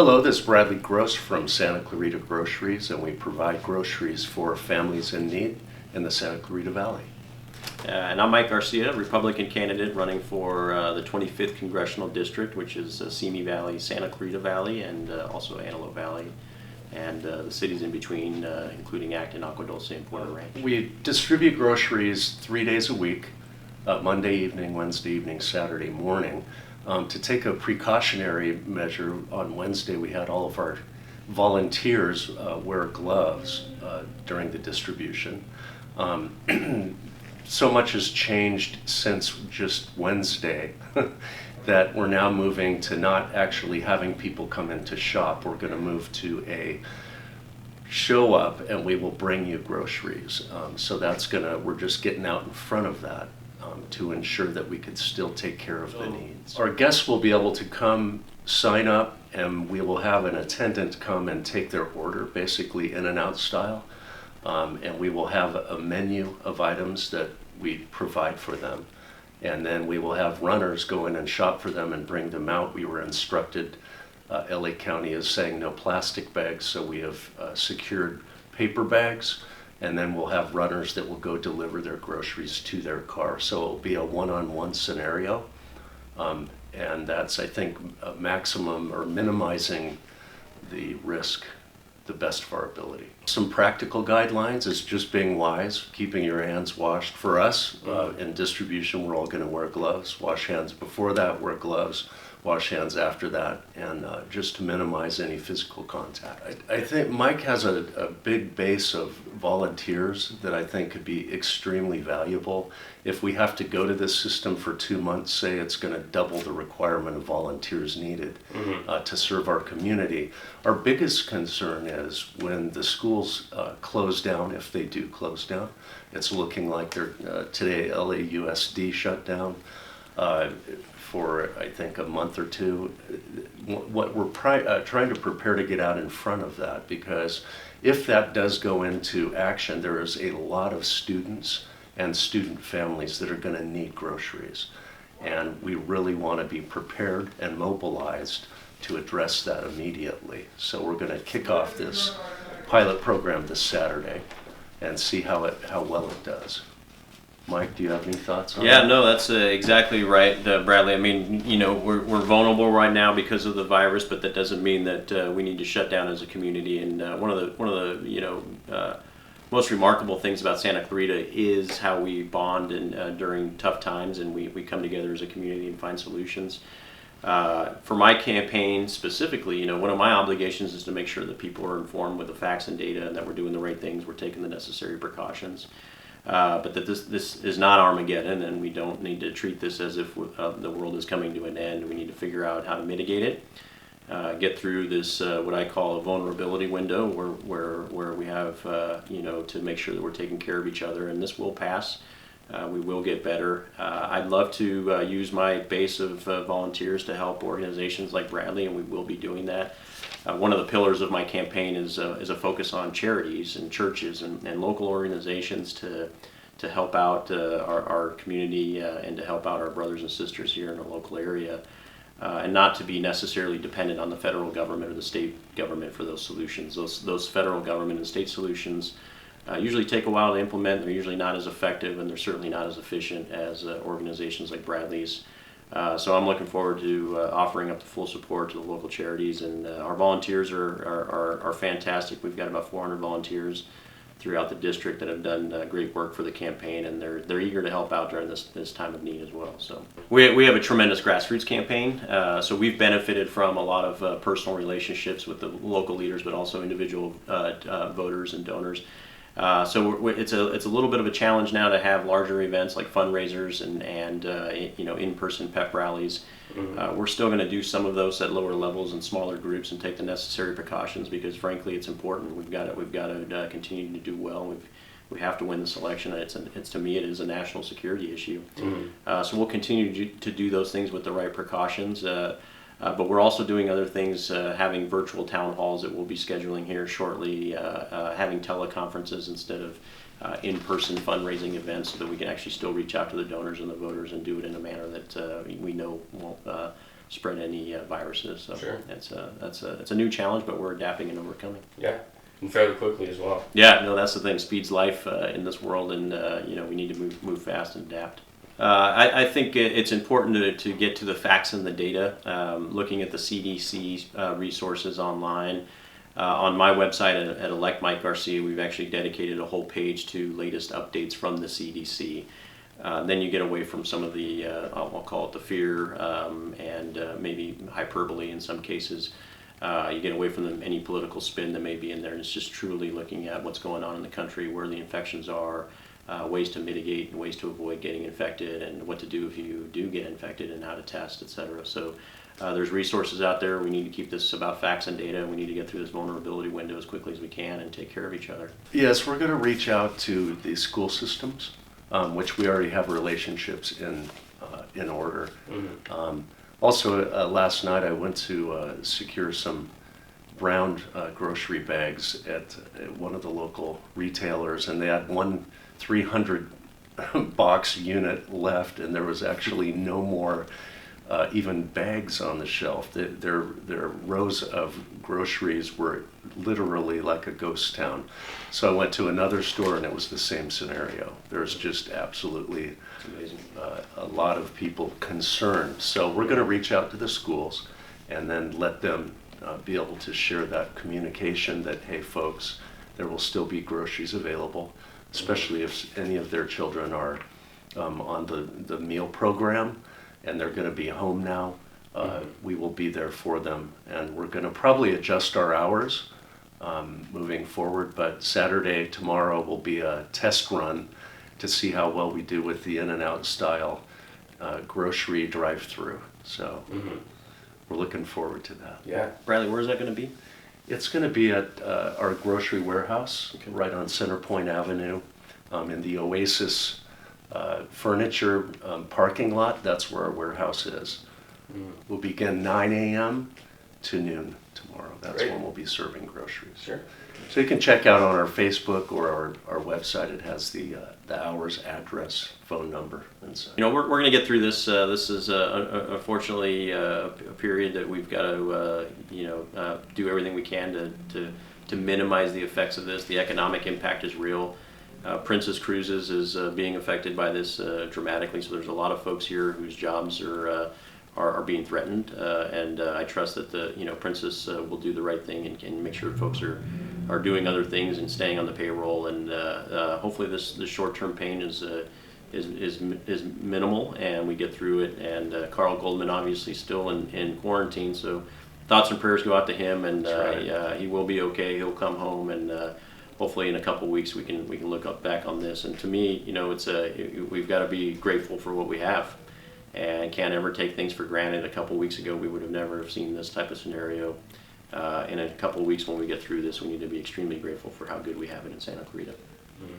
Hello, this is Bradley Gross from Santa Clarita Groceries, and we provide groceries for families in need in the Santa Clarita Valley. And I'm Mike Garcia, Republican candidate running for the 25th Congressional District, which is Simi Valley, Santa Clarita Valley, and also Antelope Valley, and the cities in between, including Acton, Agua Dulce, and Porter Ranch. We distribute groceries 3 days a week, Monday evening, Wednesday evening, Saturday morning. To take a precautionary measure, on Wednesday we had all of our volunteers wear gloves during the distribution. So much has changed since just Wednesday that we're now moving to not actually having people come in to shop. We're going to move to a show up and we will bring you groceries. So we're just getting out in front of that. To ensure that we could still take care of the needs. Our guests will be able to come sign up, and we will have an attendant come and take their order, basically in and out style. And we will have a menu of items that we provide for them. And then we will have runners go in and shop for them and bring them out. We were instructed, LA County is saying no plastic bags, so we have secured paper bags. And then we'll have runners that will go deliver their groceries to their car. So it'll be a one-on-one scenario. And that's, I think, a maximum or minimizing the risk the best of our ability. Some practical guidelines is just being wise, keeping your hands washed. For us, in distribution, we're all going to wear gloves. Wash hands before that, wear gloves. Wash hands after that, and just to minimize any physical contact. I think Mike has a big base of volunteers that I think could be extremely valuable. If we have to go to this system for 2 months, say it's going to double the requirement of volunteers needed to serve our community. Our biggest concern is when the schools close down, if they do close down. It's looking like they're today LAUSD shut down. For I think a month or two. What we're trying to prepare to get out in front of that, because if that does go into action, there is a lot of students and student families that are going to need groceries, and we really want to be prepared and mobilized to address that immediately. So we're going to kick off this pilot program this Saturday and see how well it does. Mike, do you have any thoughts on that? Yeah, no, that's exactly right, Bradley. I mean, we're vulnerable right now because of the virus, but that doesn't mean that we need to shut down as a community. And one of the most remarkable things about Santa Clarita is how we bond during tough times, and we come together as a community and find solutions. For my campaign specifically, one of my obligations is to make sure that people are informed with the facts and data, and that we're doing the right things, we're taking the necessary precautions. But that this is not Armageddon, and we don't need to treat this as if the world is coming to an end. We need to figure out how to mitigate it, get through this what I call a vulnerability window, where we have to make sure that we're taking care of each other, and this will pass. We will get better. I'd love to use my base of volunteers to help organizations like Bradley, and we will be doing that. One of the pillars of my campaign is a focus on charities and churches and local organizations to help out our community and to help out our brothers and sisters here in the local area, and not to be necessarily dependent on the federal government or the state government for those solutions. Those federal government and state solutions usually take a while to implement. They're usually not as effective, and they're certainly not as efficient as organizations like Bradley's. So I'm looking forward to offering up the full support to the local charities, and our volunteers are fantastic. We've got about 400 volunteers throughout the district that have done great work for the campaign, and they're eager to help out during this time of need as well. So we have a tremendous grassroots campaign. So we've benefited from a lot of personal relationships with the local leaders, but also individual voters and donors. So it's a little bit of a challenge now to have larger events like fundraisers and in-person pep rallies. We're still going to do some of those at lower levels and smaller groups and take the necessary precautions, because frankly it's important. We've got to continue to do well. We have to win this election. To me it is a national security issue. So we'll continue to do those things with the right precautions. But we're also doing other things, having virtual town halls that we'll be scheduling here shortly, having teleconferences instead of in-person fundraising events, so that we can actually still reach out to the donors and the voters and do it in a manner that we know spread any viruses. So Sure. it's a new challenge, but we're adapting and overcoming. Yeah, and fairly quickly as well. Yeah, no, that's the thing. Speed's life in this world, and we need to move fast and adapt. I think it's important to get to the facts and the data. Looking at the CDC resources online. On my website at Elect Mike Garcia, we've actually dedicated a whole page to latest updates from the CDC. Then you get away from some of the, I'll call it the fear and maybe hyperbole in some cases. You get away from any political spin that may be in there. And it's just truly looking at what's going on in the country, where the infections are, ways to mitigate, and ways to avoid getting infected, and what to do if you do get infected, and how to test, etc. So there's resources out there. We need to keep this about facts and data. We need to get through this vulnerability window as quickly as we can and take care of each other. Yes, we're going to reach out to the school systems, which we already have relationships in order. Mm-hmm. Also, last night I went to secure some brown grocery bags at one of the local retailers, and they had one 300 box unit left, and there was actually no more even bags on the shelf. Their rows of groceries were literally like a ghost town. So I went to another store, and it was the same scenario. There's just absolutely a lot of people concerned. So we're going to reach out to the schools and then let them be able to share that communication that, hey folks, there will still be groceries available, especially if any of their children are on the meal program and they're going to be home now. We will be there for them, and we're going to probably adjust our hours moving forward, but Saturday, tomorrow, will be a test run to see how well we do with the In-N-Out style grocery drive-through. So we're looking forward to that. Yeah. Bradley, where is that going to be? It's going to be at our grocery warehouse right on Center Point Avenue in the Oasis furniture parking lot. That's where our warehouse is. We'll begin 9 a.m. to noon tomorrow. That's Great. when we'll be serving groceries. Sure. So you can check out on our Facebook or our website. It has the hours, address, phone number, and so. We're going to get through this. This is unfortunately a period that we've got to do everything we can to minimize the effects of this. The economic impact is real. Princess Cruises is being affected by this dramatically. So there's a lot of folks here whose jobs are being threatened, and I trust that the Princess will do the right thing and make sure folks are doing other things and staying on the payroll, and hopefully this short-term pain is minimal and we get through it. And Carl Goldman obviously still in quarantine, so thoughts and prayers go out to him, and he will be okay. He'll come home, and hopefully in a couple of weeks we can look back on this. And to me, we've got to be grateful for what we have, and can't ever take things for granted. A couple of weeks ago, we would have never seen this type of scenario. In a couple of weeks when we get through this, we need to be extremely grateful for how good we have it in Santa Clarita. Mm-hmm.